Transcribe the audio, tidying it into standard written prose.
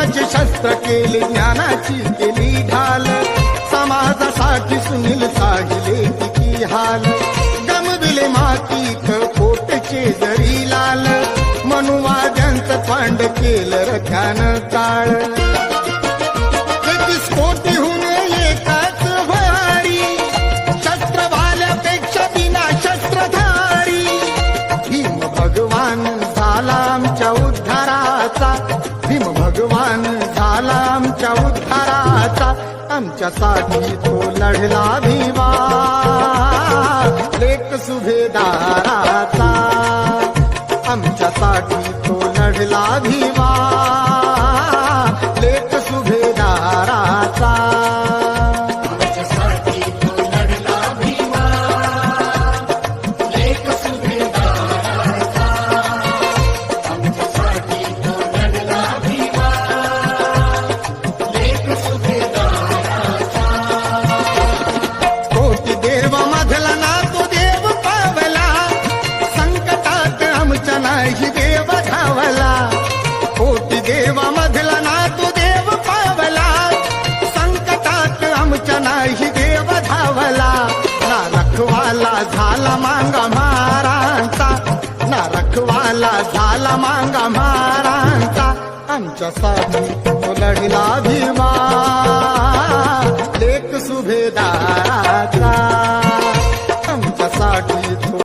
जीवाचे शस्त्र केले, ज्ञानाची केली ढाल, समाजासाठी सुनील साहिले किती हाल, गमविले मातीत पोटचे जरी लाल, मनुवाद्यांचं पांड केलं रख्यान काळ. 31 कोटीहून एकाच भयारी, शस्त्रवाल्यापेक्षा बिना शस्त्रधारी. भीम भगवान झाला आमच्या उद्धाराचा, भीम भगवान झाला आमच्या उद्धाराचा, आमच्यासाठी तो लढला भीमा लेक सुभेदाराचा, आमच्यासाठी तो लढला भीमा लेक सुभेदाराचा. नाही देव धावला, कोटी देवामधला ना तू देव पावला, संकटात आमच्या नाही देव धावला. ना रखवाला झाला मांगा महारांचा, ना रखवाला झाला मांगा महारांचा, आमच्यासाठी तो लढला भीमा